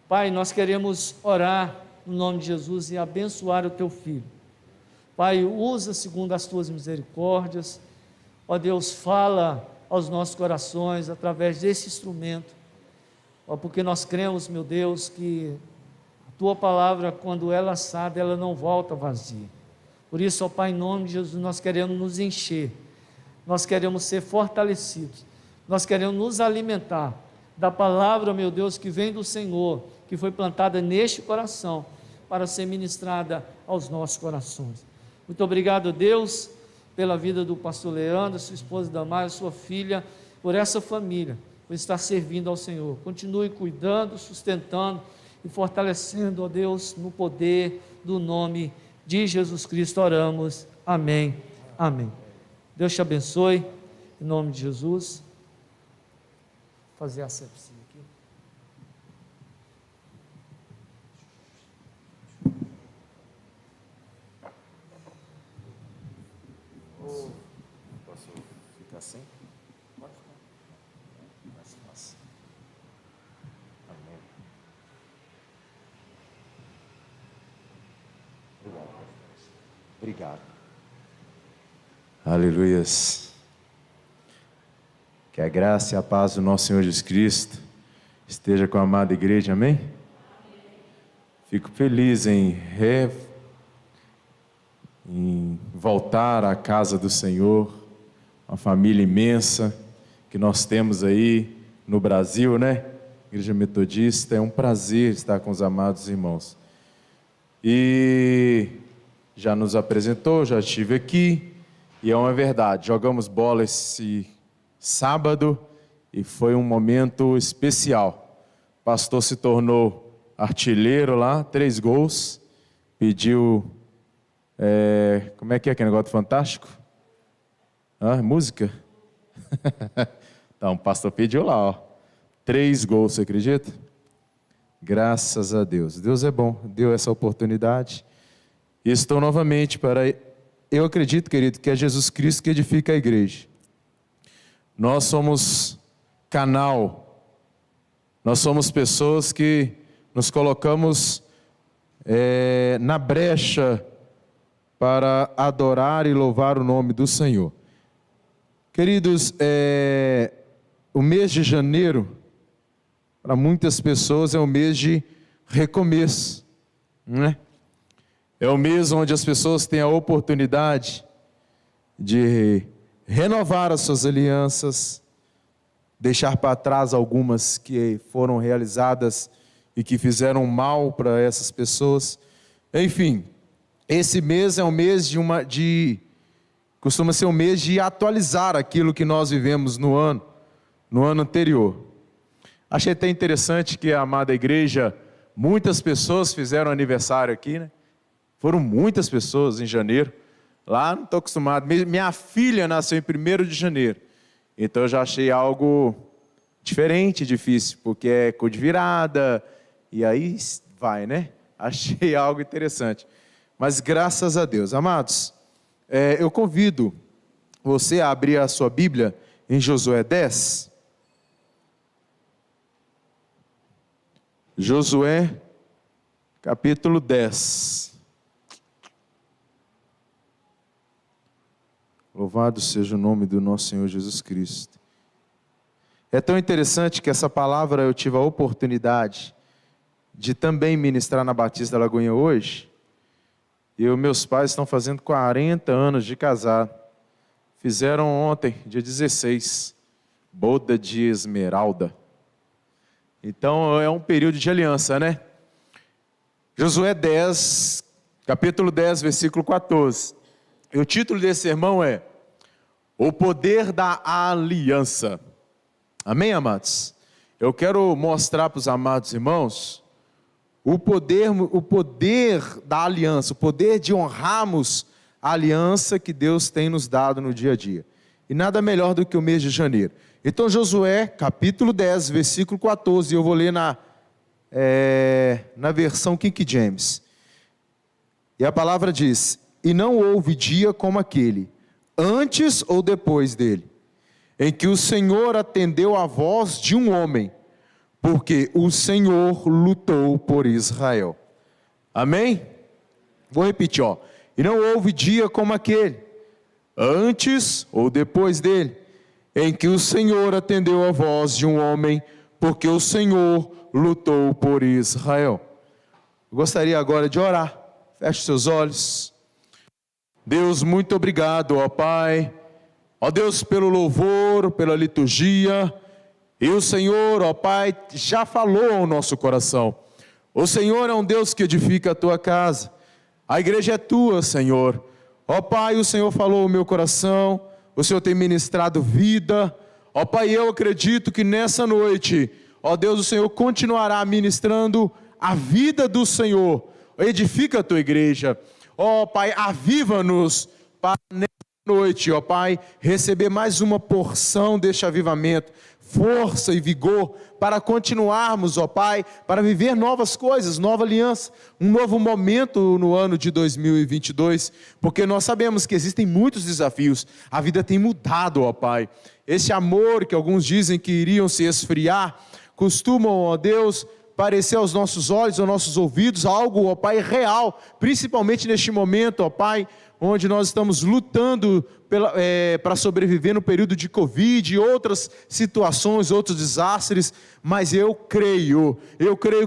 Pai, nós queremos orar no nome de Jesus e abençoar o teu filho. Pai, usa segundo as tuas misericórdias. Ó Deus, fala aos nossos corações através desse instrumento. Ó, porque nós cremos, meu Deus, que a tua palavra, quando é lançada, ela não volta vazia. Por isso, ó Pai, em nome de Jesus, nós queremos nos encher. Nós queremos ser fortalecidos. Nós queremos nos alimentar da palavra, meu Deus, que vem do Senhor, que foi plantada neste coração, para ser ministrada aos nossos corações. Muito obrigado, Deus, pela vida do pastor Leandro, sua esposa Damares, sua filha, por essa família, por estar servindo ao Senhor. Continue cuidando, sustentando e fortalecendo, ó Deus, no poder do nome de Jesus Cristo oramos. Amém. Amém. Deus te abençoe, em nome de Jesus. Vou fazer a sepsia aqui. Posso ficar assim? Pode ficar. Mais fácil. Amém. Obrigado. Aleluias. Que a graça e a paz do nosso Senhor Jesus Cristo esteja com a amada igreja, amém? Fico feliz em voltar à casa do Senhor, uma família imensa que nós temos aí no Brasil, né? Igreja Metodista, é um prazer estar com os amados irmãos. E já nos apresentou, já estive aqui, e é uma verdade, jogamos bola esse sábado e foi um momento especial. O pastor se tornou artilheiro lá, 3 gols, pediu, como é que é aquele negócio fantástico? Música? Então, o pastor pediu lá, ó, 3 gols, você acredita? Graças a Deus, Deus é bom, deu essa oportunidade, e estou novamente eu acredito, querido, que é Jesus Cristo que edifica a igreja. Nós somos canal, nós somos pessoas que nos colocamos na brecha para adorar e louvar o nome do Senhor. Queridos, o mês de janeiro, para muitas pessoas é um mês de recomeço, né? É o mês onde as pessoas têm a oportunidade de renovar as suas alianças, deixar para trás algumas que foram realizadas e que fizeram mal para essas pessoas. Enfim, esse mês é um mês costuma ser um mês de atualizar aquilo que nós vivemos no ano anterior. Achei até interessante que a amada igreja, muitas pessoas fizeram aniversário aqui, né? Foram muitas pessoas em janeiro. Lá não estou acostumado. Minha filha nasceu em 1º de janeiro. Então eu já achei algo diferente, difícil, porque é cor de virada, e aí vai, né? Achei algo interessante. Mas graças a Deus. Amados, eu convido você a abrir a sua Bíblia em Josué 10. Josué, capítulo 10. Louvado seja o nome do nosso Senhor Jesus Cristo. É tão interessante que essa palavra eu tive a oportunidade de também ministrar na Batista da Lagoinha hoje. Meus pais estão fazendo 40 anos de casado. Fizeram ontem, dia 16, boda de esmeralda. Então é um período de aliança, né? Josué 10, capítulo 10, versículo 14. E o título desse sermão é O Poder da Aliança. Amém, amados? Eu quero mostrar para os amados irmãos o poder da aliança, o poder de honrarmos a aliança que Deus tem nos dado no dia a dia. E nada melhor do que o mês de janeiro. Então Josué, capítulo 10, versículo 14, eu vou ler na versão King James. E a palavra diz: E não houve dia como aquele, antes ou depois dele, em que o Senhor atendeu à voz de um homem, porque o Senhor lutou por Israel. Amém? Vou repetir, ó. E não houve dia como aquele, antes ou depois dele, em que o Senhor atendeu a voz de um homem, porque o Senhor lutou por Israel. Eu gostaria agora de orar. Feche seus olhos. Deus, muito obrigado, ó Pai. Ó Deus, pelo louvor, pela liturgia. E o Senhor, ó Pai, já falou ao nosso coração. O Senhor é um Deus que edifica a tua casa. A igreja é tua, Senhor. Ó Pai, o Senhor falou ao meu coração. O Senhor tem ministrado vida. Ó Pai, eu acredito que nessa noite, ó Deus, o Senhor continuará ministrando a vida do Senhor. Edifica a tua igreja. Ó Pai, aviva-nos para nessa noite, ó Pai, receber mais uma porção deste avivamento, força e vigor para continuarmos, ó Pai, para viver novas coisas, nova aliança, um novo momento no ano de 2022, porque nós sabemos que existem muitos desafios, a vida tem mudado, ó Pai. Esse amor que alguns dizem que iriam se esfriar, costumam, ó Deus, parecer aos nossos olhos, aos nossos ouvidos, algo, ó Pai, real, principalmente neste momento, ó Pai, onde nós estamos lutando para sobreviver no período de Covid e outras situações, outros desastres, mas eu creio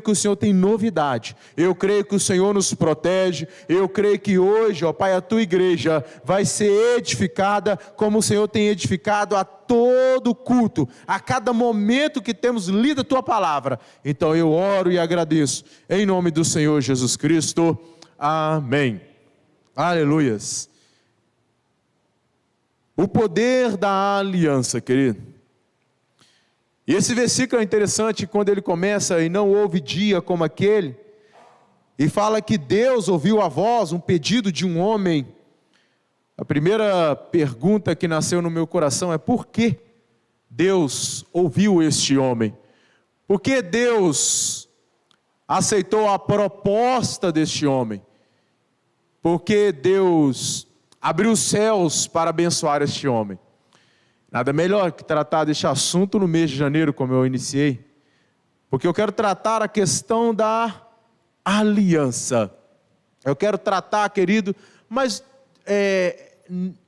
que o Senhor tem novidade, eu creio que o Senhor nos protege, eu creio que hoje, ó Pai, a tua igreja vai ser edificada como o Senhor tem edificado a todo culto, a cada momento que temos lido a tua palavra. Então eu oro e agradeço, em nome do Senhor Jesus Cristo, amém. Aleluias. O poder da aliança, querido. E esse versículo é interessante quando ele começa, e não houve dia como aquele, e fala que Deus ouviu a voz, um pedido de um homem. A primeira pergunta que nasceu no meu coração é: por que Deus ouviu este homem? Por que Deus aceitou a proposta deste homem? Porque Deus abriu os céus para abençoar este homem. Nada melhor que tratar deste assunto no mês de janeiro, como eu iniciei, porque eu quero tratar a questão da aliança. Eu quero tratar, querido, mas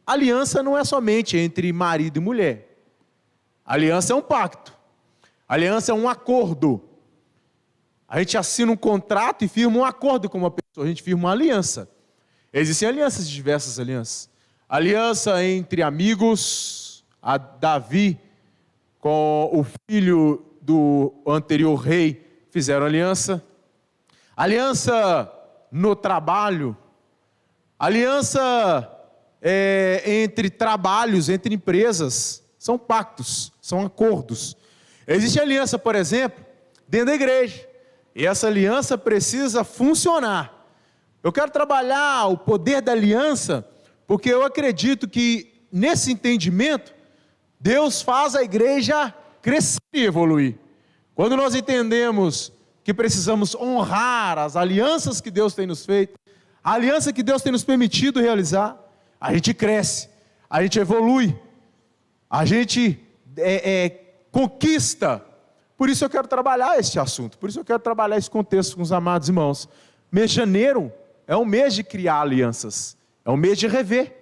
aliança não é somente entre marido e mulher. Aliança é um pacto. Aliança é um acordo. A gente assina um contrato e firma um acordo com uma pessoa, a gente firma uma aliança. Existem alianças, diversas alianças. Aliança entre amigos, a Davi com o filho do anterior rei fizeram aliança. Aliança no trabalho. Aliança entre trabalhos, entre empresas. São pactos, são acordos. Existe aliança, por exemplo, dentro da igreja. E essa aliança precisa funcionar. Eu quero trabalhar o poder da aliança, porque eu acredito que nesse entendimento, Deus faz a igreja crescer e evoluir. Quando nós entendemos que precisamos honrar as alianças que Deus tem nos feito, a aliança que Deus tem nos permitido realizar, a gente cresce, a gente evolui, a gente conquista. Por isso eu quero trabalhar este assunto, por isso eu quero trabalhar esse contexto com os amados irmãos. Mês de janeiro é um mês de criar alianças, é um mês de rever,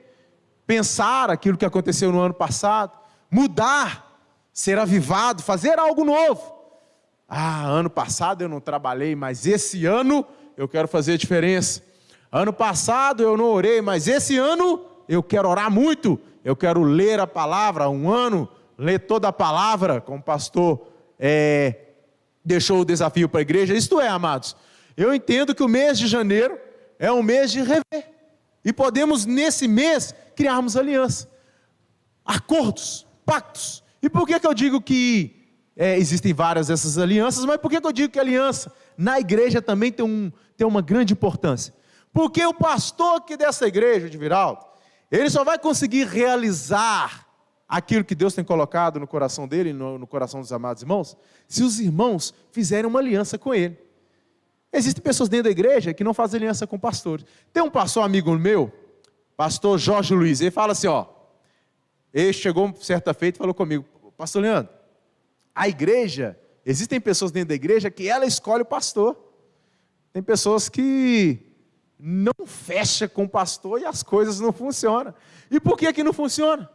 pensar aquilo que aconteceu no ano passado, mudar, ser avivado, fazer algo novo. Ano passado eu não trabalhei, mas esse ano eu quero fazer a diferença. Ano passado eu não orei, mas esse ano eu quero orar muito. Eu quero ler a palavra, um ano, ler toda a palavra, como o pastor deixou o desafio para a igreja. Isto é, amados, eu entendo que o mês de janeiro é um mês de rever. E podemos, nesse mês, criarmos aliança, acordos, pactos. E por que eu digo que existem várias dessas alianças, mas por que eu digo que a aliança na igreja também tem uma grande importância? Porque o pastor aqui dessa igreja de Viraldo, ele só vai conseguir realizar aquilo que Deus tem colocado no coração dele, no coração dos amados irmãos, se os irmãos fizerem uma aliança com ele. Existem pessoas dentro da igreja que não fazem aliança com pastores. Tem um pastor amigo meu, pastor Jorge Luiz, ele fala assim, ele chegou certa feita e falou comigo: pastor Leandro, a igreja Existem pessoas dentro da igreja que ela escolhe o pastor. Tem pessoas que não fecham com o pastor e as coisas não funcionam. E por que não funciona?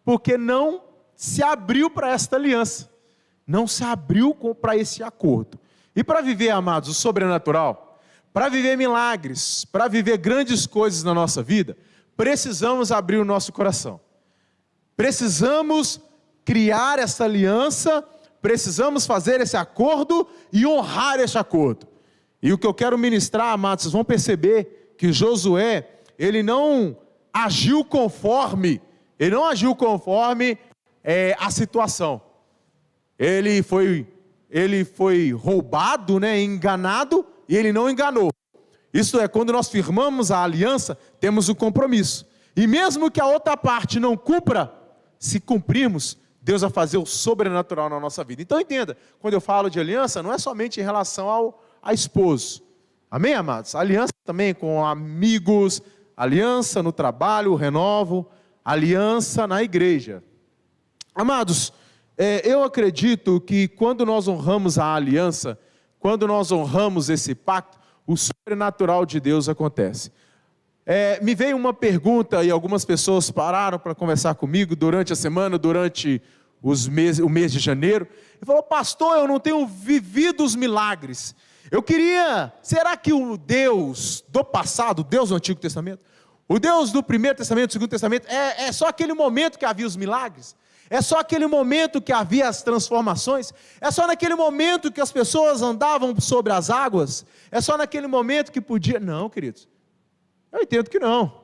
Porque não se abriu para esta aliança. Não se abriu para esse acordo. E para viver, amados, o sobrenatural, para viver milagres, para viver grandes coisas na nossa vida, precisamos abrir o nosso coração. Precisamos criar essa aliança, precisamos fazer esse acordo e honrar esse acordo. E o que eu quero ministrar, amados, vocês vão perceber que Josué, ele não agiu conforme a situação. Ele foi roubado, enganado, e ele não enganou. Isso é, quando nós firmamos a aliança, temos um compromisso. E mesmo que a outra parte não cumpra, se cumprirmos, Deus vai fazer o sobrenatural na nossa vida. Então entenda, quando eu falo de aliança, não é somente em relação ao esposo. Amém, amados? Aliança também com amigos, aliança no trabalho, renovo, aliança na igreja. Amados, eu acredito que quando nós honramos a aliança, quando nós honramos esse pacto, o sobrenatural de Deus acontece. Me veio uma pergunta e algumas pessoas pararam para conversar comigo durante a semana, durante o mês de janeiro, e falou: pastor, eu não tenho vivido os milagres. Será que o Deus do passado, o Deus do Antigo Testamento, o Deus do Primeiro Testamento, do Segundo Testamento, é só aquele momento que havia os milagres? É só aquele momento que havia as transformações? É só naquele momento que as pessoas andavam sobre as águas? É só naquele momento que podia? Não, queridos, eu entendo que não.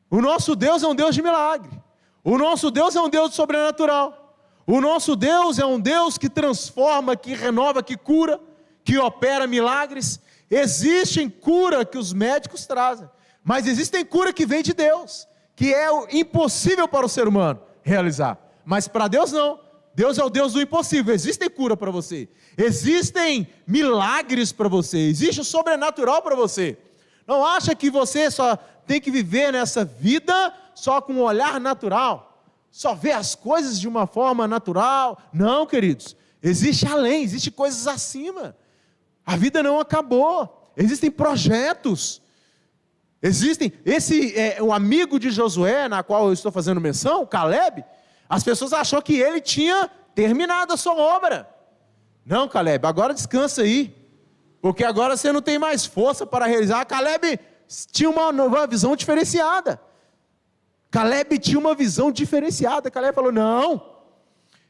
O nosso Deus é um Deus de milagre. O nosso Deus é um Deus sobrenatural. O nosso Deus é um Deus que transforma, que renova, que cura, que opera milagres. Existe cura que os médicos trazem, mas existe cura que vem de Deus, que é impossível para o ser humano realizar, mas para Deus não. Deus é o Deus do impossível. Existe cura para você, existem milagres para você, existe o sobrenatural para você. Não acha que você só tem que viver nessa vida só com um olhar natural, só ver as coisas de uma forma natural. Não, queridos, existe além, existe coisas acima. A vida não acabou, existem projetos. O amigo de Josué, na qual eu estou fazendo menção, Caleb, as pessoas achou que ele tinha terminado a sua obra. Não, Caleb, agora descansa aí, porque agora você não tem mais força para realizar. Caleb tinha uma visão diferenciada. Caleb falou: não,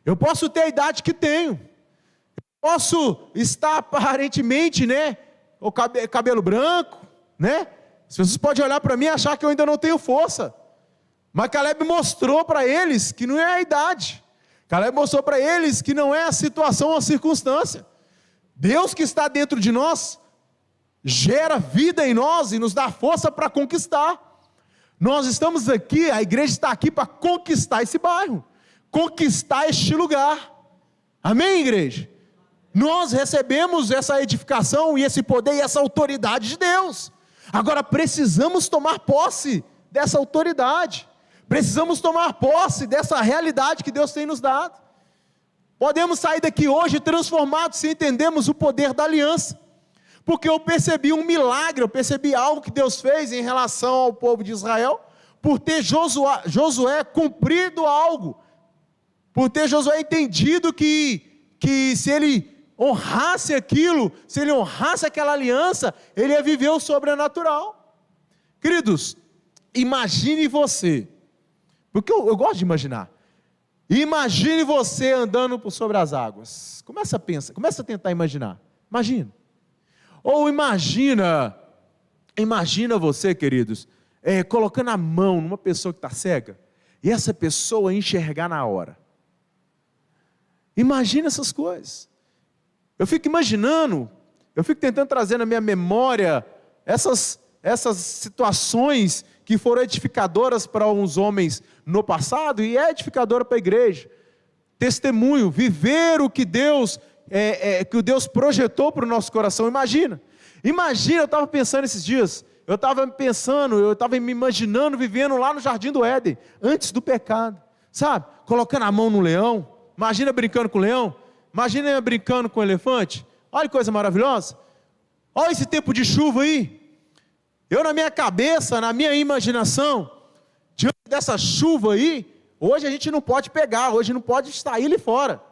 eu posso ter a idade que tenho, posso estar aparentemente, o cabelo branco, as pessoas podem olhar para mim e achar que eu ainda não tenho força, mas Caleb mostrou para eles que não é a idade. Caleb mostrou para eles que não é a situação ou a circunstância. Deus que está dentro de nós gera vida em nós e nos dá força para conquistar. Nós estamos aqui, a igreja está aqui para conquistar esse bairro, conquistar este lugar. Amém, igreja? Nós recebemos essa edificação e esse poder e essa autoridade de Deus. Agora precisamos tomar posse dessa autoridade, precisamos tomar posse dessa realidade que Deus tem nos dado. Podemos sair daqui hoje transformados se entendermos o poder da aliança, porque eu percebi um milagre, eu percebi algo que Deus fez em relação ao povo de Israel, por ter Josué cumprido algo, por ter Josué entendido que se ele honrasse aquilo, se ele honrasse aquela aliança, ele ia viver o sobrenatural. Queridos, imagine você, porque eu gosto de imaginar. Imagine você andando por sobre as águas. Começa a tentar imaginar. Imagina. Ou imagina você, queridos, colocando a mão numa pessoa que está cega, e essa pessoa enxergar na hora. Imagina essas coisas. Eu fico imaginando, eu fico tentando trazer na minha memória essas situações que foram edificadoras para uns homens no passado e é edificadora para a igreja. Testemunho, viver o que Deus projetou para o nosso coração. Imagina, eu estava pensando esses dias, eu estava me imaginando vivendo lá no Jardim do Éden, antes do pecado, sabe? Colocando a mão no leão, imagina brincando com o leão, Imagina eu brincando com o elefante. Olha que coisa maravilhosa. Olha esse tempo de chuva aí. Eu na minha cabeça, na minha imaginação, diante dessa chuva aí, hoje a gente não pode pegar, hoje não pode sair ali fora.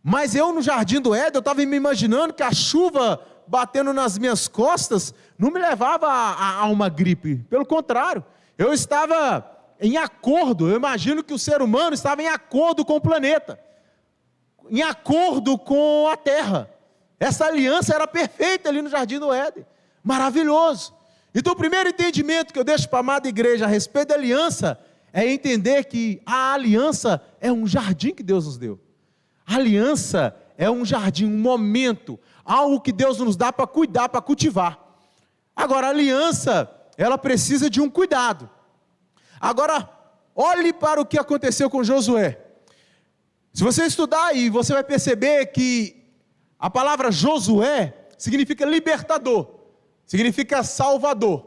Mas eu no Jardim do Éden, eu estava me imaginando que a chuva batendo nas minhas costas não me levava a uma gripe. Pelo contrário, eu estava em acordo, eu imagino que o ser humano estava em acordo com o planeta, em acordo com a terra. Essa aliança era perfeita ali no Jardim do Éden, maravilhoso. Então o primeiro entendimento que eu deixo para a amada igreja a respeito da aliança, é entender que a aliança é um jardim que Deus nos deu. A aliança é um jardim, um momento, algo que Deus nos dá para cuidar, para cultivar. Agora a aliança, ela precisa de um cuidado. Agora, olhe para o que aconteceu com Josué. Se você estudar aí, você vai perceber que a palavra Josué significa libertador, significa salvador.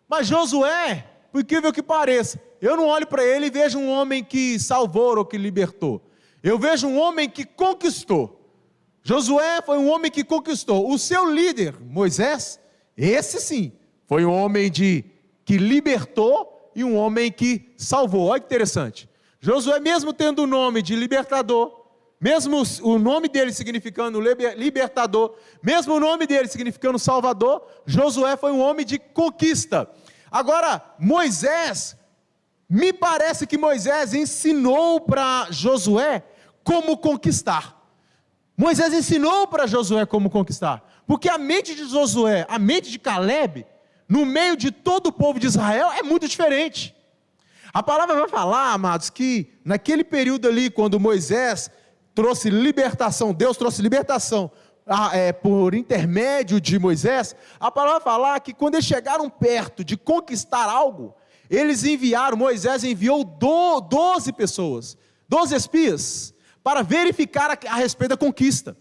Mas Josué, por incrível que pareça, eu não olho para ele e vejo um homem que salvou ou que libertou. Eu vejo um homem que conquistou. Josué foi um homem que conquistou. O seu líder, Moisés, esse sim, foi um homem que libertou e um homem que salvou. Olha que interessante. Josué, mesmo tendo o nome de libertador, mesmo o nome dele significando libertador, mesmo o nome dele significando salvador, Josué foi um homem de conquista. Agora, Moisés, me parece que Moisés ensinou para Josué como conquistar. Moisés ensinou para Josué como conquistar, porque a mente de Josué, a mente de Calebe, no meio de todo o povo de Israel, é muito diferente. A palavra vai falar, amados, que naquele período ali, quando Moisés trouxe libertação, Deus trouxe libertação por intermédio de Moisés, a palavra vai falar que quando eles chegaram perto de conquistar algo, Moisés enviou 12 pessoas, 12 espias, para verificar a respeito da conquista,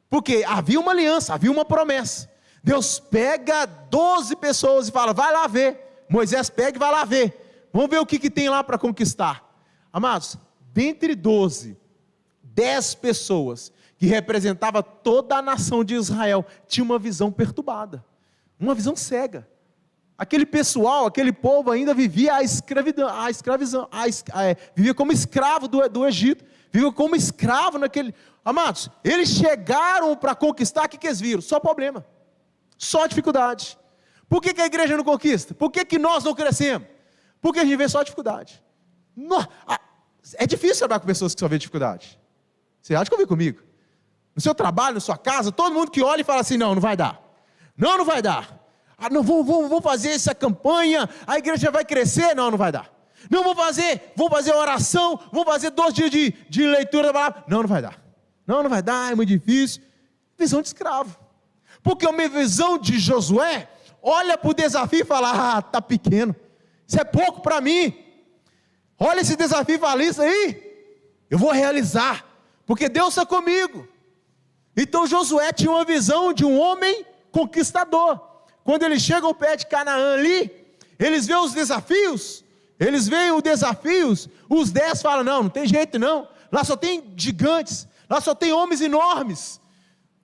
porque havia uma aliança, havia uma promessa. Deus pega 12 pessoas e fala, vai lá ver. Moisés pega e vai lá ver, vamos ver o que tem lá para conquistar. Amados, dentre 12, 10 pessoas, que representava toda a nação de Israel, tinha uma visão perturbada, uma visão cega. Aquele pessoal, aquele povo ainda vivia vivia como escravo do Egito, vivia como escravo naquele... Amados, eles chegaram para conquistar, o que eles viram? Só problema, só dificuldade. Por que a igreja não conquista? Por que nós não crescemos? Porque a gente vê só dificuldade. É difícil trabalhar com pessoas que só vê dificuldade. Você acha que ouviu comigo? No seu trabalho, na sua casa, todo mundo que olha e fala assim, não vai dar. Não vai dar. Não, vou fazer essa campanha, a igreja vai crescer. Não vai dar. Não, vou fazer oração, vou fazer 2 dias de leitura da palavra. Não vai dar. Não vai dar, é muito difícil. Visão de escravo. Porque uma visão de Josué, olha para o desafio e fala, está pequeno, isso é pouco para mim. Olha esse desafio e fala, isso aí, eu vou realizar, porque Deus está comigo. Então Josué tinha uma visão de um homem conquistador. Quando eles chegam ao pé de Canaã ali, eles veem os desafios, os 10 falam, não tem jeito não, lá só tem gigantes, lá só tem homens enormes,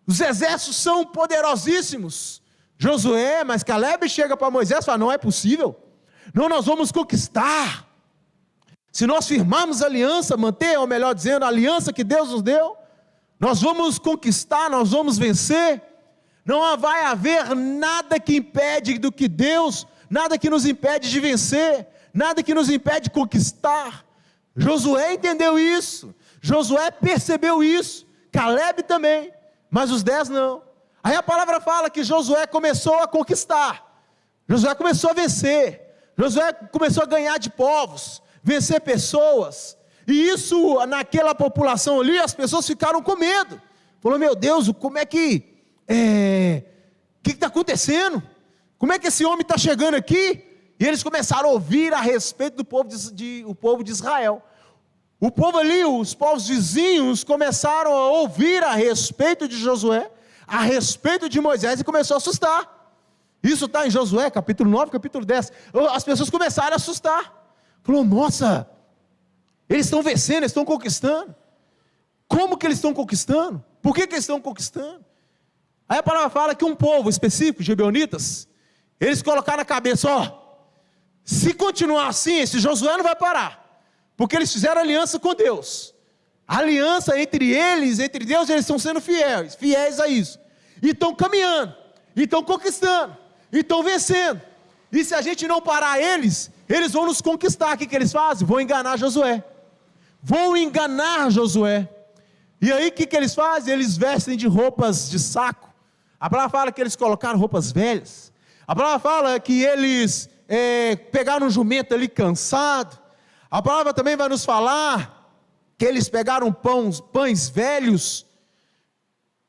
os exércitos são poderosíssimos. Josué, mas Calebe chega para Moisés e fala, não é possível, não, nós vamos conquistar, se nós firmarmos a aliança, manter, ou melhor dizendo, a aliança que Deus nos deu, nós vamos conquistar, nós vamos vencer. Não vai haver nada que impede do que Deus, nada que nos impede de vencer, nada que nos impede de conquistar. Josué entendeu isso, Josué percebeu isso, Calebe também, mas os 10 não. Aí a palavra fala que Josué começou a conquistar, Josué começou a vencer, Josué começou a ganhar de povos, vencer pessoas, e isso naquela população ali, as pessoas ficaram com medo, falou, meu Deus, como é que o que está acontecendo? Como é que esse homem está chegando aqui? E eles começaram a ouvir a respeito do povo o povo de Israel. O povo ali, os povos vizinhos, começaram a ouvir a respeito de Josué, a respeito de Moisés, e começou a assustar. Isso está em Josué, capítulo 9, capítulo 10. As pessoas começaram a assustar. Falou, nossa, eles estão vencendo, eles estão conquistando. Como que eles estão conquistando? Por que eles estão conquistando? Aí a palavra fala que um povo específico, gibeonitas, eles colocaram na cabeça, se continuar assim, esse Josué não vai parar, porque eles fizeram aliança com Deus, a aliança entre eles, entre Deus, eles estão sendo fiéis a isso, e estão caminhando, e estão conquistando, e estão vencendo, e se a gente não parar eles vão nos conquistar. O que eles fazem? Vão enganar Josué, e aí o que eles fazem? Eles vestem de roupas de saco. A palavra fala que eles colocaram roupas velhas. A palavra fala que eles pegaram um jumento ali cansado. A palavra também vai nos falar que eles pegaram pães velhos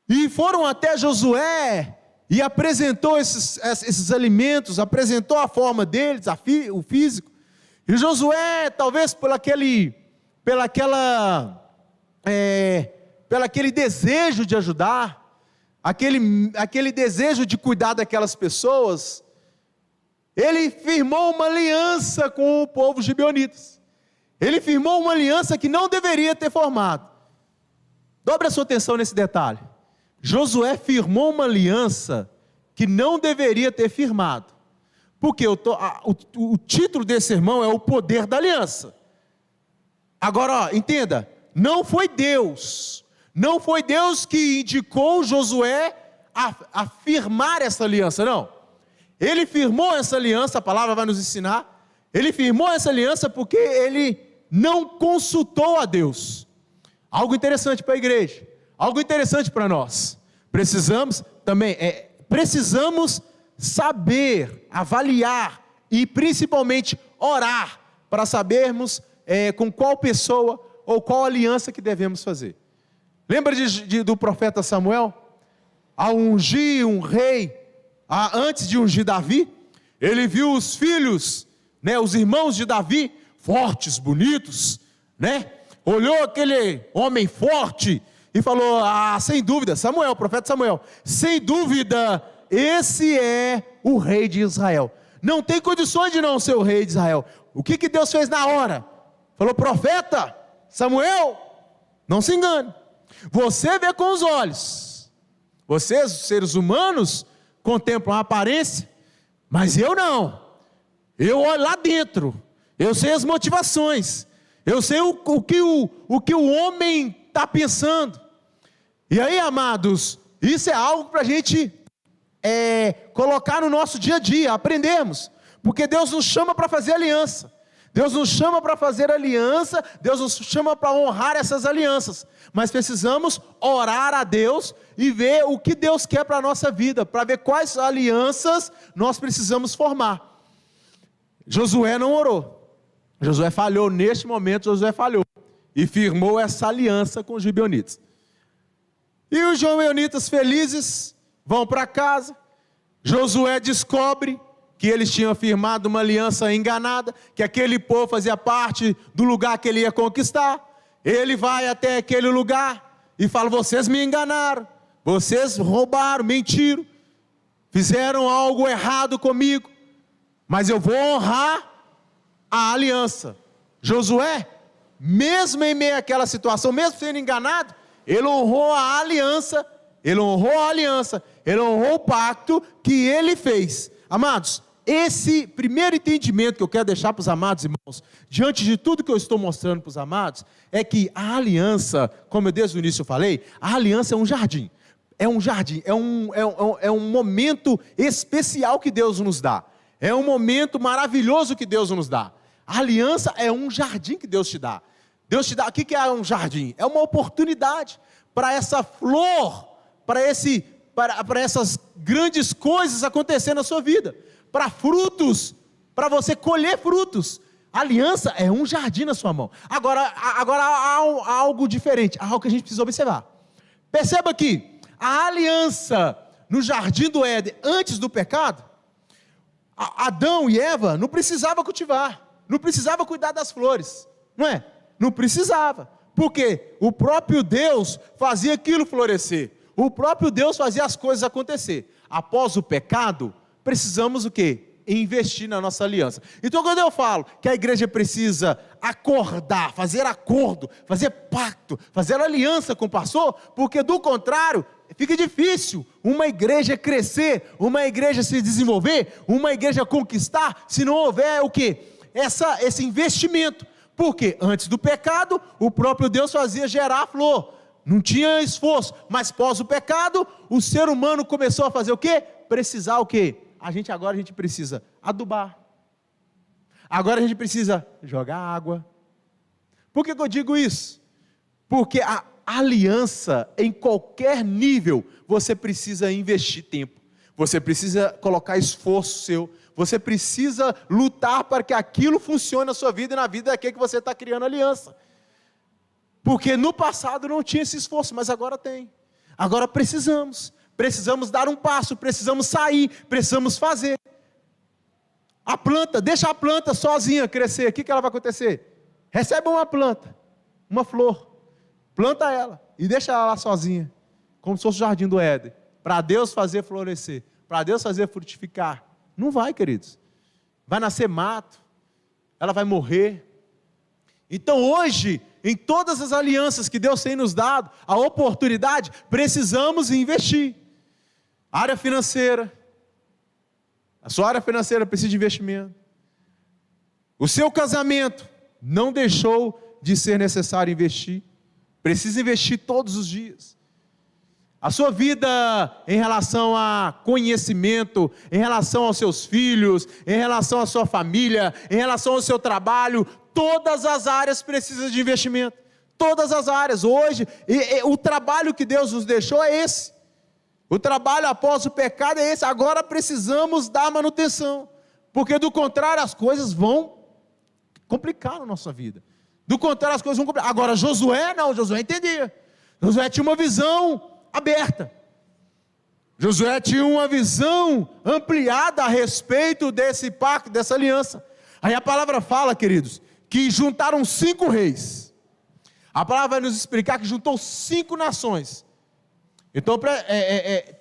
e foram até Josué e apresentou esses alimentos, apresentou a forma deles, o físico. E Josué, talvez pelo aquele desejo de ajudar, aquele desejo de cuidar daquelas pessoas, ele firmou uma aliança com o povo gibeonitas. Ele firmou uma aliança que não deveria ter formado. Dobre a sua atenção nesse detalhe. Josué firmou uma aliança que não deveria ter firmado. Porque o título desse sermão é o poder da aliança. Agora, entenda, não foi Deus que indicou Josué a firmar essa aliança, não. Ele firmou essa aliança, a palavra vai nos ensinar, ele firmou essa aliança porque ele não consultou a Deus. Algo interessante para a igreja, algo interessante para nós. Precisamos saber, avaliar e principalmente orar para sabermos com qual pessoa ou qual aliança que devemos fazer. Lembra do profeta Samuel? Ao ungir um rei, antes de ungir Davi, ele viu os filhos, os irmãos de Davi, fortes, bonitos, olhou aquele homem forte e falou, sem dúvida, o profeta Samuel, sem dúvida, esse é o rei de Israel. Não tem condições de não ser o rei de Israel. O que Deus fez na hora? Falou, profeta Samuel, não se engane. Você vê com os olhos. Vocês, os seres humanos, contemplam a aparência, mas eu não. Eu olho lá dentro. Eu sei as motivações. Eu sei o que o homem está pensando. E aí, amados, isso é algo para a gente colocar no nosso dia a dia, aprendermos. Porque Deus nos chama para fazer aliança. Deus nos chama para fazer aliança, Deus nos chama para honrar essas alianças, mas precisamos orar a Deus e ver o que Deus quer para a nossa vida, para ver quais alianças nós precisamos formar. Josué não orou, Josué falhou, neste momento Josué falhou, e firmou essa aliança com os gibeonitas. E os gibeonitas felizes vão para casa, Josué descobre que eles tinham firmado uma aliança enganada, que aquele povo fazia parte do lugar que ele ia conquistar. Ele vai até aquele lugar e fala, vocês me enganaram, vocês roubaram, mentiram, fizeram algo errado comigo, mas eu vou honrar a aliança. Josué, mesmo em meio àquela situação, mesmo sendo enganado, ele honrou a aliança, ele honrou o pacto que ele fez. Amados, esse primeiro entendimento que eu quero deixar para os amados irmãos, diante de tudo que eu estou mostrando para os amados, é que a aliança, como eu desde o início eu falei, a aliança é um jardim, é um momento especial que Deus nos dá, é um momento maravilhoso que Deus nos dá. A aliança é um jardim que Deus te dá. Deus te dá, o que é um jardim? É uma oportunidade para essa flor, para essas grandes coisas acontecerem na sua vida, para frutos, para você colher frutos. A aliança é um jardim na sua mão. Agora há algo diferente, há algo que a gente precisa observar. Perceba que a aliança no jardim do Éden, antes do pecado, Adão e Eva não precisavam cultivar, não precisavam cuidar das flores, não é? Não precisava, porque o próprio Deus fazia aquilo florescer, o próprio Deus fazia as coisas acontecer. Após o pecado, precisamos o quê? investir na nossa aliança. Então, quando eu falo que a igreja precisa acordar, fazer acordo, fazer pacto, fazer aliança com o pastor, porque do contrário, fica difícil uma igreja crescer, uma igreja se desenvolver, uma igreja conquistar, se não houver o quê? Esse investimento. Porque antes do pecado, o próprio Deus fazia gerar flor, não tinha esforço, mas pós o pecado, o ser humano começou a fazer o quê? Precisar o quê? Agora a gente precisa adubar, agora a gente precisa jogar água. Por que eu digo isso? Porque a aliança, em qualquer nível, você precisa investir tempo, você precisa colocar esforço seu, você precisa lutar para que aquilo funcione na sua vida e na vida daquele que você está criando aliança. Porque no passado não tinha esse esforço, mas agora tem. Agora precisamos dar um passo, precisamos sair, precisamos fazer. A planta, deixa a planta sozinha crescer, o que ela vai acontecer? Recebe uma planta, uma flor, planta ela e deixa ela lá sozinha, como se fosse o jardim do Éden, para Deus fazer florescer, para Deus fazer frutificar. Não vai, queridos. Vai nascer mato, ela vai morrer. Então hoje, em todas as alianças que Deus tem nos dado, a oportunidade, precisamos investir. Área financeira, a sua área financeira precisa de investimento. O seu casamento não deixou de ser necessário investir, precisa investir todos os dias. A sua vida em relação a conhecimento, em relação aos seus filhos, em relação à sua família, em relação ao seu trabalho, todas as áreas precisam de investimento. Todas as áreas. Hoje, o trabalho que Deus nos deixou é esse. O trabalho após o pecado é esse. Agora precisamos dar manutenção, porque do contrário as coisas vão complicar na nossa vida. Do contrário as coisas vão complicar. Agora Josué não, Josué entendia. Josué tinha uma visão aberta. Josué tinha uma visão ampliada a respeito desse pacto, dessa aliança. Aí a palavra fala, queridos, que juntaram 5 reis. A palavra vai nos explicar que juntou 5 nações. Então,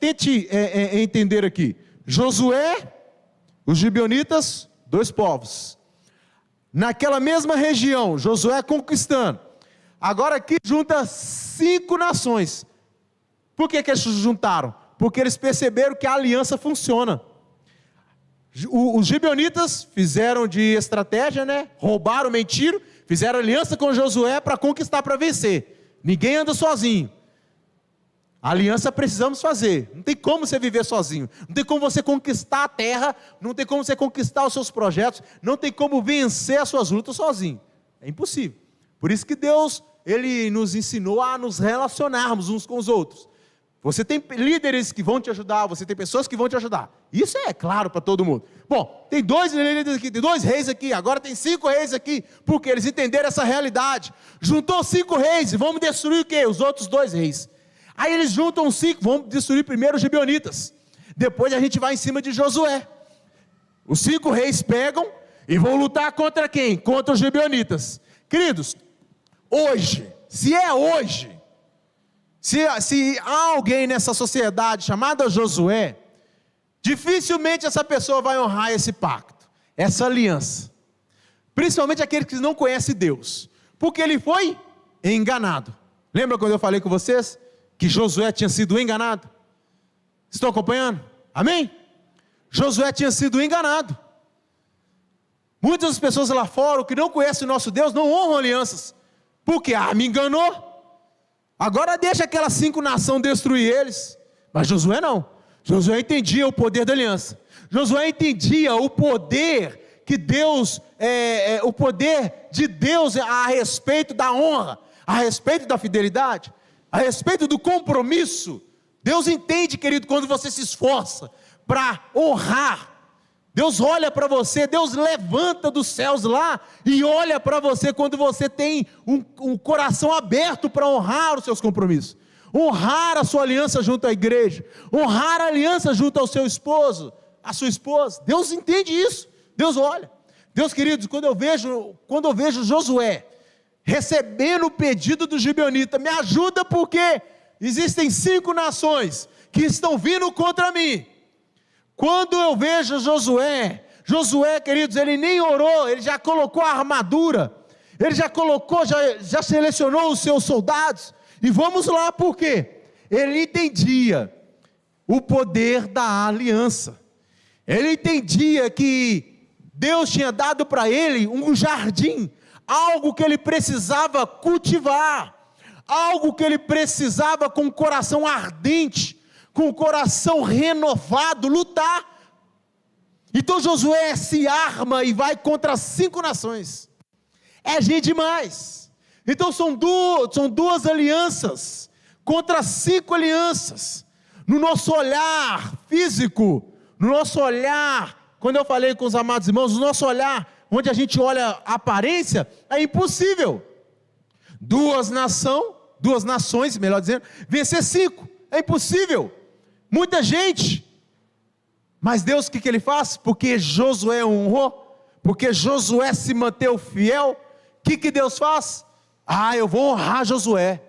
tente entender aqui. Josué, os gibeonitas, 2 povos. Naquela mesma região, Josué conquistando. Agora aqui junta 5 nações. Por que eles se juntaram? Porque eles perceberam que a aliança funciona. Os gibeonitas fizeram de estratégia, né? Roubaram, mentiram, fizeram aliança com Josué para conquistar, para vencer. Ninguém anda sozinho. A aliança precisamos fazer. Não tem como você viver sozinho. Não tem como você conquistar a terra. Não tem como você conquistar os seus projetos. Não tem como vencer as suas lutas sozinho. É impossível. Por isso que Deus, Ele nos ensinou a nos relacionarmos uns com os outros. Você tem líderes que vão te ajudar. Você tem pessoas que vão te ajudar. Isso é claro para todo mundo. Bom, tem 2 líderes aqui, tem 2 reis aqui. Agora tem 5 reis aqui. Porque eles entenderam essa realidade. Juntou 5 reis e vamos destruir o quê? Os outros 2 reis. Aí eles juntam 5, vamos destruir primeiro os gibeonitas. Depois a gente vai em cima de Josué. Os 5 reis pegam e vão lutar contra quem? Contra os gibeonitas. Queridos, hoje, se há alguém nessa sociedade chamada Josué, dificilmente essa pessoa vai honrar esse pacto, essa aliança. Principalmente aquele que não conhece Deus. Porque ele foi enganado. Lembra quando eu falei com vocês que Josué tinha sido enganado? Estão acompanhando? Amém? Josué tinha sido enganado. Muitas das pessoas lá fora que não conhecem o nosso Deus não honram alianças. Porque, me enganou. Agora deixa aquelas 5 nações destruir eles. Mas Josué não. Josué entendia o poder da aliança. Josué entendia o poder que Deus, o poder de Deus a respeito da honra, a respeito da fidelidade, a respeito do compromisso. Deus entende, querido, quando você se esforça para honrar. Deus olha para você, Deus levanta dos céus lá e olha para você quando você tem um coração aberto para honrar os seus compromissos. Honrar a sua aliança junto à igreja, honrar a aliança junto ao seu esposo, a sua esposa. Deus entende isso, Deus olha. Deus, queridos, quando eu vejo Josué recebendo o pedido do gibeonita, me ajuda porque existem 5 nações que estão vindo contra mim. Quando eu vejo Josué Josué, queridos, ele nem orou, ele já colocou a armadura, ele já colocou, já selecionou os seus soldados, e vamos lá, por quê? Ele entendia o poder da aliança, ele entendia que Deus tinha dado para ele um jardim, algo que ele precisava cultivar, algo que ele precisava com o coração ardente, com o coração renovado, lutar. Então Josué se arma e vai contra 5 nações, é gente demais, então são duas alianças, contra 5 alianças, no nosso olhar físico, no nosso olhar, quando eu falei com os amados irmãos, no nosso olhar, onde a gente olha a aparência, é impossível, duas nações, melhor dizendo, vencer 5, é impossível, muita gente, mas Deus o que ele faz? Porque Josué honrou, porque Josué se manteve fiel, o que Deus faz? Eu vou honrar Josué.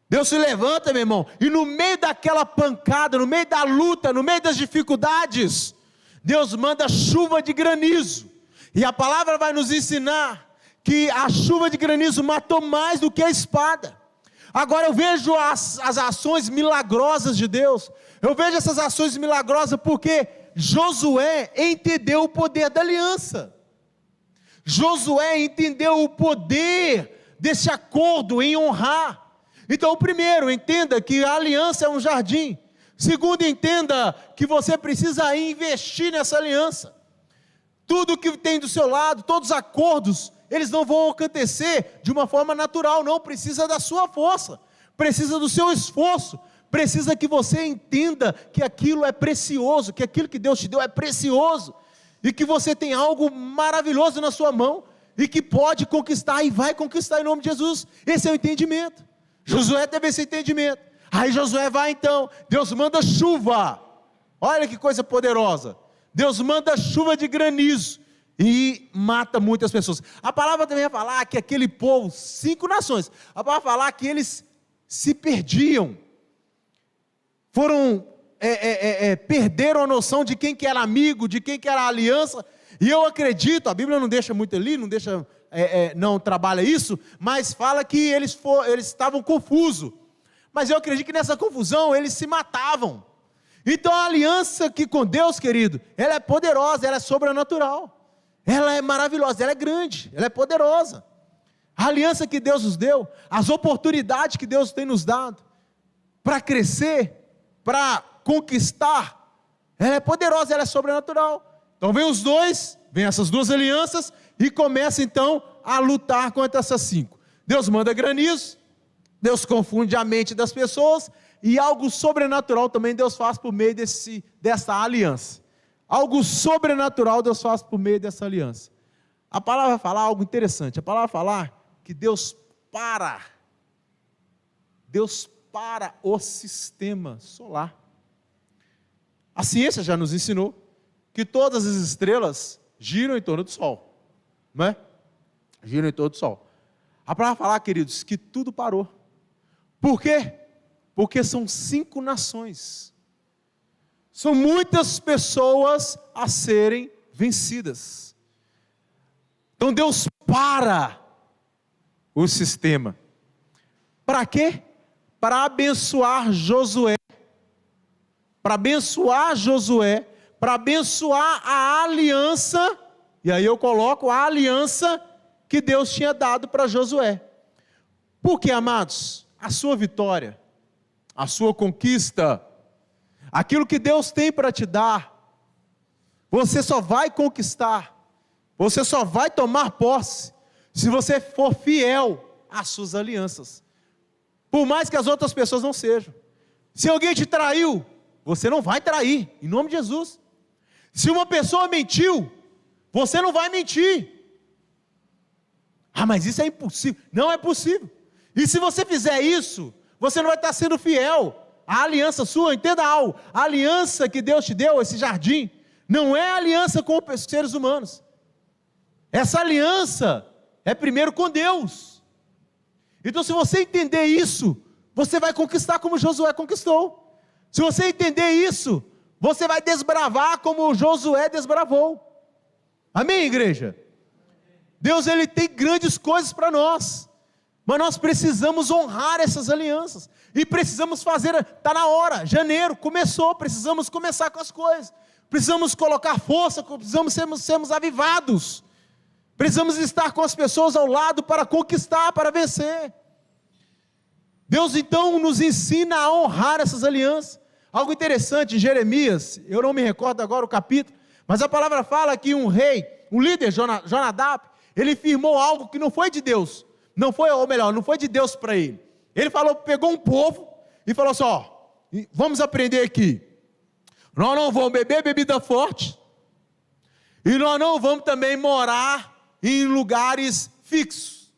Deus se levanta, meu irmão, e no meio daquela pancada, no meio da luta, no meio das dificuldades, Deus manda chuva de granizo, e a palavra vai nos ensinar, que a chuva de granizo matou mais do que a espada. Agora eu vejo as ações milagrosas de Deus, eu vejo essas ações milagrosas, porque Josué entendeu o poder da aliança, Josué entendeu o poder desse acordo em honrar. Então, primeiro, entenda que a aliança é um jardim. Segundo, entenda que você precisa investir nessa aliança. Tudo que tem do seu lado, todos os acordos, eles não vão acontecer de uma forma natural, não, precisa da sua força, precisa do seu esforço, precisa que você entenda que aquilo é precioso, que aquilo que Deus te deu é precioso, e que você tem algo maravilhoso na sua mão, e que pode conquistar, e vai conquistar em nome de Jesus. Esse é o entendimento. Josué teve esse entendimento, aí Josué vai então, Deus manda chuva, olha que coisa poderosa, Deus manda chuva de granizo, e mata muitas pessoas. A palavra também vai falar que aquele povo, 5 nações, a palavra vai falar que eles se perdiam, perderam a noção de quem que era amigo, de quem que era aliança, e eu acredito, a Bíblia não deixa muito ali, não trabalha isso, mas fala que eles estavam confusos, mas eu acredito que nessa confusão eles se matavam. Então a aliança que com Deus, querido, ela é poderosa, ela é sobrenatural, ela é maravilhosa, ela é grande, ela é poderosa. A aliança que Deus nos deu, as oportunidades que Deus tem nos dado, para crescer, para conquistar, ela é poderosa, ela é sobrenatural. Então vem essas 2 alianças, e começa então a lutar contra essas 5. Deus manda granizo, Deus confunde a mente das pessoas, e algo sobrenatural também Deus faz por meio dessa aliança. Algo sobrenatural Deus faz por meio dessa aliança. A palavra vai falar algo interessante, a palavra vai falar que Deus para o sistema solar. A ciência já nos ensinou que todas as estrelas giram em torno do Sol, não é? Giram em torno do Sol. A palavra falar, queridos, que tudo parou. Por quê? Porque são 5 nações. São muitas pessoas a serem vencidas. Então Deus para o sistema. Para quê? Para abençoar Josué. Para abençoar Josué, para abençoar a aliança, e aí eu coloco a aliança que Deus tinha dado para Josué. Porque, amados, a sua vitória, a sua conquista, aquilo que Deus tem para te dar, você só vai conquistar, você só vai tomar posse, se você for fiel às suas alianças, por mais que as outras pessoas não sejam. Se alguém te traiu, você não vai trair, em nome de Jesus. Se uma pessoa mentiu, você não vai mentir. Mas isso é impossível. Não é possível. E se você fizer isso, você não vai estar sendo fiel à aliança sua. Entenda algo, a aliança que Deus te deu, esse jardim, não é aliança com os seres humanos. Essa aliança é primeiro com Deus. Então, se você entender isso, você vai conquistar como Josué conquistou. Se você entender isso, você vai desbravar como Josué desbravou. Amém, igreja? Deus, Ele tem grandes coisas para nós, mas nós precisamos honrar essas alianças, e precisamos fazer, está na hora, janeiro, começou, precisamos começar com as coisas, precisamos colocar força, precisamos sermos avivados, precisamos estar com as pessoas ao lado para conquistar, para vencer. Deus então nos ensina a honrar essas alianças. Algo interessante em Jeremias, eu não me recordo agora o capítulo, mas a palavra fala que um rei, um líder, Jonadab, ele firmou algo que não foi de Deus, não foi de Deus para ele. Ele pegou um povo e falou assim: ó, vamos aprender aqui, nós não vamos beber bebida forte, e nós não vamos também morar em lugares fixos,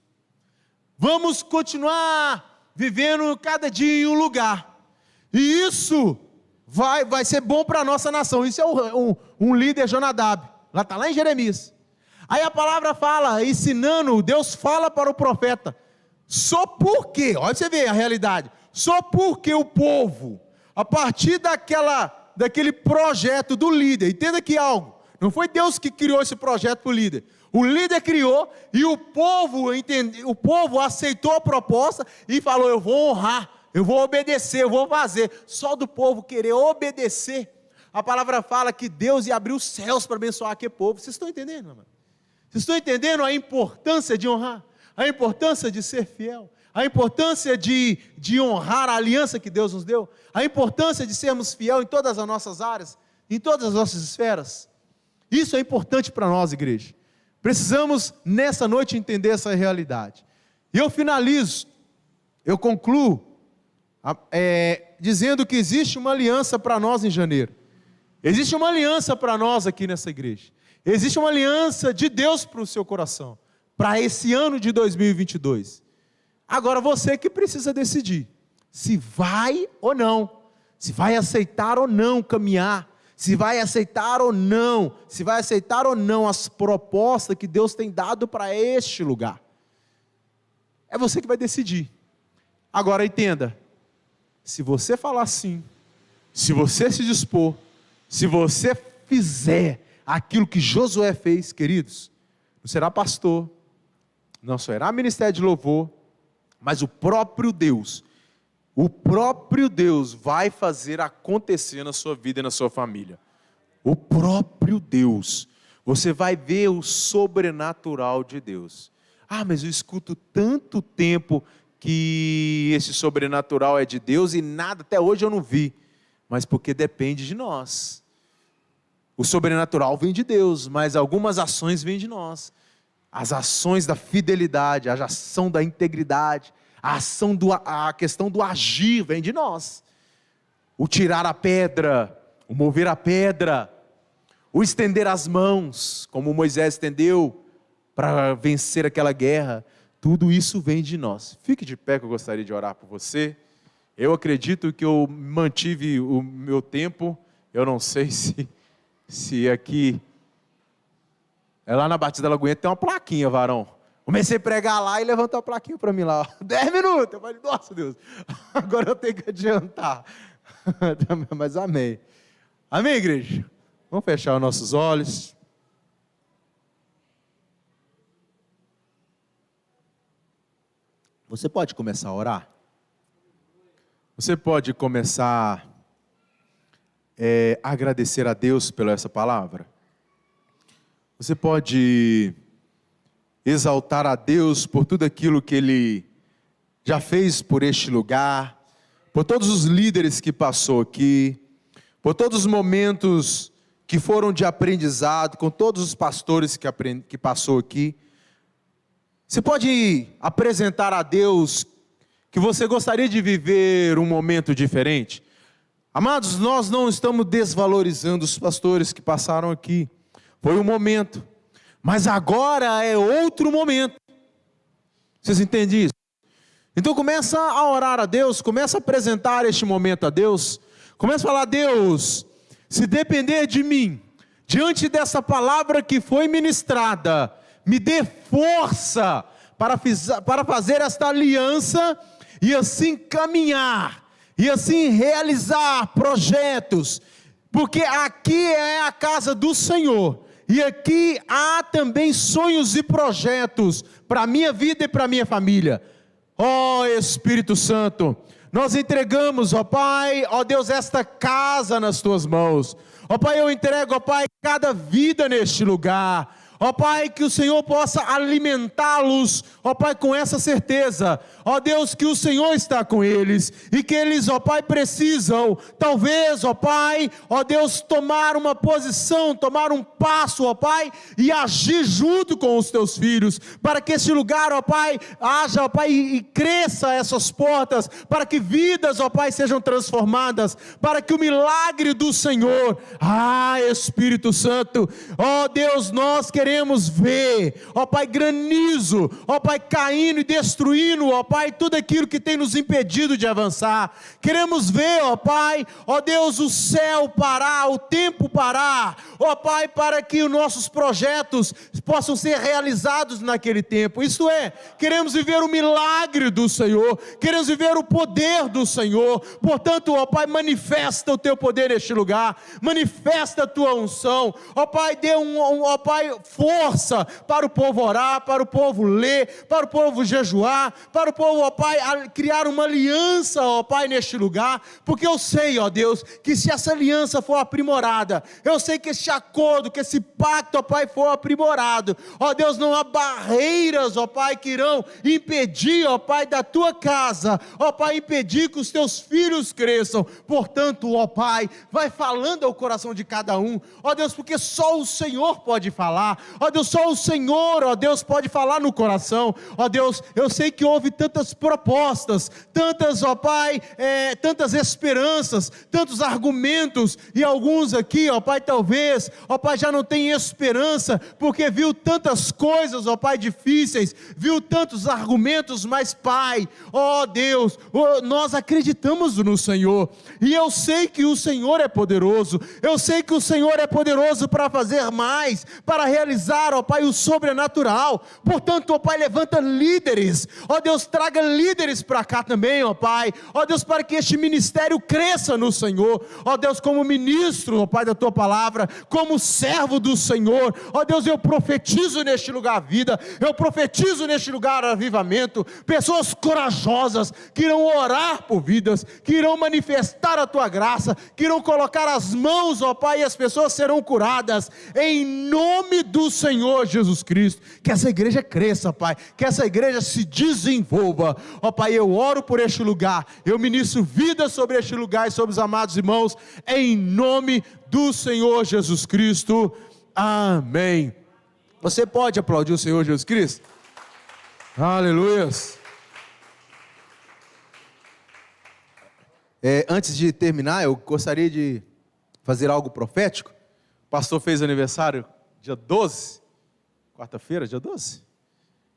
vamos continuar vivendo cada dia em um lugar, e isso vai ser bom para a nossa nação. Isso é um líder, Jonadab, está lá em Jeremias. Aí a palavra fala, ensinando, Deus fala para o profeta, só porque, olha você vê a realidade, só porque o povo, a partir daquele projeto do líder, entenda que algo, não foi Deus que criou esse projeto para o líder criou, e o povo aceitou a proposta, e falou: eu vou honrar, eu vou obedecer, eu vou fazer. Só do povo querer obedecer, a palavra fala que Deus ia abrir os céus para abençoar aquele povo. Vocês estão entendendo, mano? Vocês estão entendendo a importância de honrar, a importância de ser fiel, a importância de honrar a aliança que Deus nos deu, a importância de sermos fiel em todas as nossas áreas, em todas as nossas esferas? Isso é importante para nós, igreja. Precisamos nessa noite entender essa realidade. E eu finalizo, eu concluo dizendo que existe uma aliança para nós em janeiro. Existe uma aliança para nós aqui nessa igreja. Existe uma aliança de Deus para o seu coração, para esse ano de 2022. Agora você que precisa decidir, se vai ou não, se vai aceitar ou não caminhar, se vai aceitar ou não as propostas que Deus tem dado para este lugar. É você que vai decidir. Agora entenda, se você falar sim, se você se dispor, se você fizer aquilo que Josué fez, queridos, não será pastor, não será ministério de louvor, mas o próprio Deus vai fazer acontecer na sua vida e na sua família. O próprio Deus, você vai ver o sobrenatural de Deus. Ah, mas eu escuto tanto tempo que esse sobrenatural é de Deus e nada, até hoje eu não vi, mas porque depende de nós. O sobrenatural vem de Deus, mas algumas ações vêm de nós. As ações da fidelidade, a ação da integridade, a questão do agir vem de nós. O tirar a pedra, o mover a pedra, o estender as mãos, como Moisés estendeu para vencer aquela guerra, tudo isso vem de nós. Fique de pé que eu gostaria de orar por você. Eu acredito que eu mantive o meu tempo, eu não sei se aqui, lá na Batista da Lagoinha tem uma plaquinha, varão. Comecei a pregar lá e levantou a plaquinha para mim lá, 10 minutos, eu falei: nossa Deus, agora eu tenho que adiantar, mas amém, igreja? Vamos fechar os nossos olhos. Você pode começar a orar? Você pode começar a agradecer a Deus pela essa palavra? Você pode exaltar a Deus por tudo aquilo que Ele já fez por este lugar, por todos os líderes que passou aqui, por todos os momentos que foram de aprendizado, com todos os pastores que passou aqui. Você pode apresentar a Deus que você gostaria de viver um momento diferente? Amados, nós não estamos desvalorizando os pastores que passaram aqui. Foi um momento, mas agora é outro momento. Vocês entendem isso? Então começa a orar a Deus, começa a apresentar este momento a Deus, começa a falar: Deus, se depender de mim, diante dessa palavra que foi ministrada, me dê força para fazer esta aliança, e assim caminhar, e assim realizar projetos, porque aqui é a casa do Senhor, e aqui há também sonhos e projetos para a minha vida e para a minha família. Ó Espírito Santo, nós entregamos, ó Pai, ó Deus, esta casa nas tuas mãos. Ó Pai, eu entrego, ó Pai, cada vida neste lugar. Ó Pai, que o Senhor possa alimentá-los, ó Pai, com essa certeza, ó Deus, que o Senhor está com eles, e que eles, ó Pai, precisam, talvez, ó Pai, ó Deus, tomar uma posição, tomar um passo, ó Pai, e agir junto com os teus filhos, para que este lugar, ó Pai, haja, ó Pai, e cresça essas portas, para que vidas, ó Pai, sejam transformadas, para que o milagre do Senhor, Espírito Santo, ó Deus, nós queremos ver, ó Pai, granizo, ó Pai, caindo e destruindo, ó Pai, tudo aquilo que tem nos impedido de avançar. Queremos ver, ó Pai, ó Deus, o céu parar, o tempo parar, ó Pai, para que os nossos projetos possam ser realizados naquele tempo. Isto é, queremos viver o milagre do Senhor, queremos viver o poder do Senhor. Portanto, ó Pai, manifesta o teu poder neste lugar, manifesta a tua unção, ó Pai, dê ó Pai, força para o povo orar, para o povo ler, para o povo jejuar, para o povo, ó Pai, criar uma aliança, ó Pai, neste lugar, porque eu sei, ó Deus, que se essa aliança for aprimorada, eu sei que esse acordo, que esse pacto, ó Pai, for aprimorado, ó Deus, não há barreiras, ó Pai, que irão impedir, ó Pai, da tua casa, ó Pai, impedir que os teus filhos cresçam. Portanto, ó Pai, vai falando ao coração de cada um, ó Deus, porque só o Senhor pode falar, ó Deus, só o Senhor, ó Deus, pode falar no coração. Ó Deus, eu sei que houve tantas propostas, tantas, ó Pai, tantas esperanças, tantos argumentos, e alguns aqui, ó Pai, talvez, ó Pai, já não tem esperança, porque viu tantas coisas, ó Pai, difíceis, viu tantos argumentos, mas Pai, ó Deus, nós acreditamos no Senhor, e eu sei que o Senhor é poderoso, eu sei que o Senhor é poderoso para fazer mais, para realizar, ó Pai, o sobrenatural. Portanto, ó Pai, levanta líderes, ó Deus, traga líderes para cá também, ó Pai, ó Deus, para que este ministério cresça no Senhor, ó Deus, como ministro, ó Pai, da tua palavra, como servo do Senhor, ó Deus, eu profetizo neste lugar vida, eu profetizo neste lugar avivamento, pessoas corajosas, que irão orar por vidas, que irão manifestar a tua graça, que irão colocar as mãos, ó Pai, e as pessoas serão curadas, em nome do Senhor Jesus Cristo. Que essa igreja cresça, Pai, que essa igreja se desenvolva, ó Pai, eu oro por este lugar, eu ministro vida sobre este lugar e sobre os amados irmãos, em nome do Senhor Jesus Cristo, amém. Você pode aplaudir o Senhor Jesus Cristo? Aleluia. Antes de terminar, eu gostaria de fazer algo profético. O pastor fez aniversário dia 12, quarta-feira, dia 12,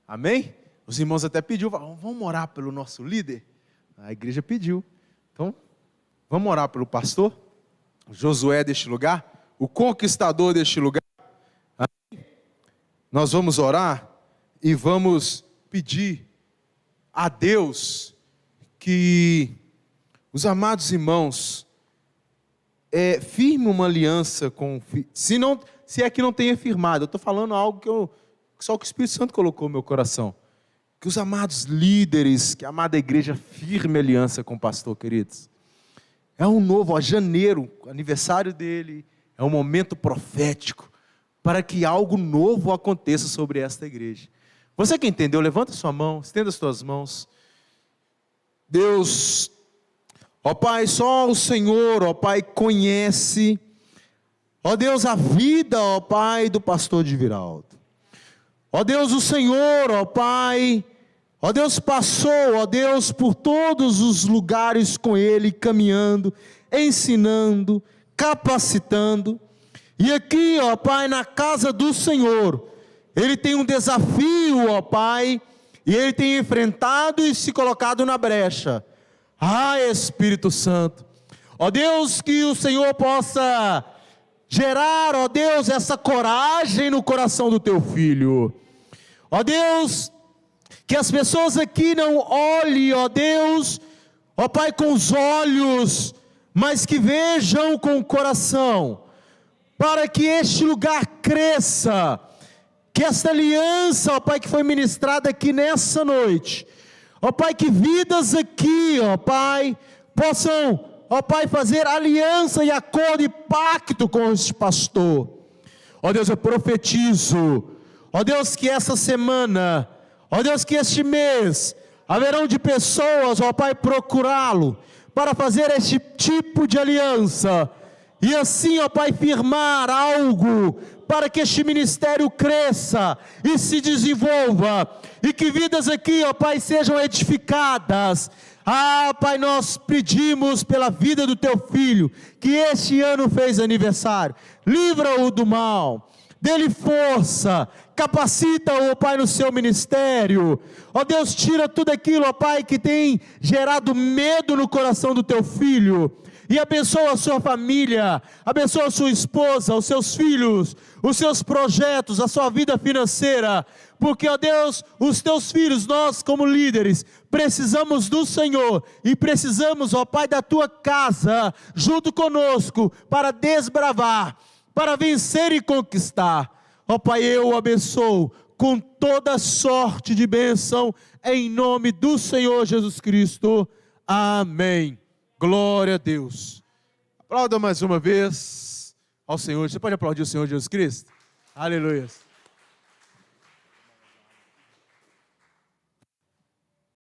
amém? Os irmãos até pediu, vamos orar pelo nosso líder, a igreja pediu, então, vamos orar pelo pastor, Josué deste lugar, o conquistador deste lugar, amém? Nós vamos orar, e vamos pedir a Deus, que os amados irmãos, firme uma aliança com, se é que não tenha firmado, eu estou falando algo que só o Espírito Santo colocou no meu coração, que os amados líderes, que a amada igreja firme aliança com o pastor, queridos, é um novo, janeiro, aniversário dele, é um momento profético, para que algo novo aconteça sobre esta igreja. Você que entendeu, levanta sua mão, estenda as suas mãos. Deus, ó Pai, só o Senhor, ó Pai, conhece, ó Deus, a vida, ó Pai, do pastor Diviraldo. Ó Deus, o Senhor, ó Pai, ó Deus, passou, ó Deus, por todos os lugares com ele, caminhando, ensinando, capacitando. E aqui, ó Pai, na casa do Senhor, ele tem um desafio, ó Pai, e ele tem enfrentado e se colocado na brecha. Espírito Santo, ó Deus, que o Senhor possa gerar, ó Deus, essa coragem no coração do teu filho. Ó Deus, que as pessoas aqui não olhem, ó Deus, ó Pai, com os olhos, mas que vejam com o coração. para que este lugar cresça, que esta aliança, ó Pai, que foi ministrada aqui nessa noite, ó Pai, que vidas aqui, ó Pai, possam, ó Pai, fazer aliança e acordo e pacto com este pastor. Ó Deus, eu profetizo, ó Deus, que essa semana, ó Deus, que este mês, haverão de pessoas, ó Pai, procurá-lo, para fazer este tipo de aliança, e assim, ó Pai, firmar algo, para que este ministério cresça e se desenvolva, e que vidas aqui, ó Pai, sejam edificadas. Pai, nós pedimos pela vida do teu filho, que este ano fez aniversário, livra-o do mal, dê-lhe força, capacita-o, ó Pai, no seu ministério. Ó Deus, tira tudo aquilo, ó Pai, que tem gerado medo no coração do teu filho, e abençoa a sua família, abençoa a sua esposa, os seus filhos, os seus projetos, a sua vida financeira, porque, ó Deus, os teus filhos, nós como líderes, precisamos do Senhor, e precisamos, ó Pai, da tua casa, junto conosco, para desbravar, para vencer e conquistar. Ó Pai, eu o abençoo com toda sorte de bênção, em nome do Senhor Jesus Cristo. Amém. Glória a Deus. Aplauda mais uma vez ao Senhor. Você pode aplaudir o Senhor Jesus Cristo? Aleluia.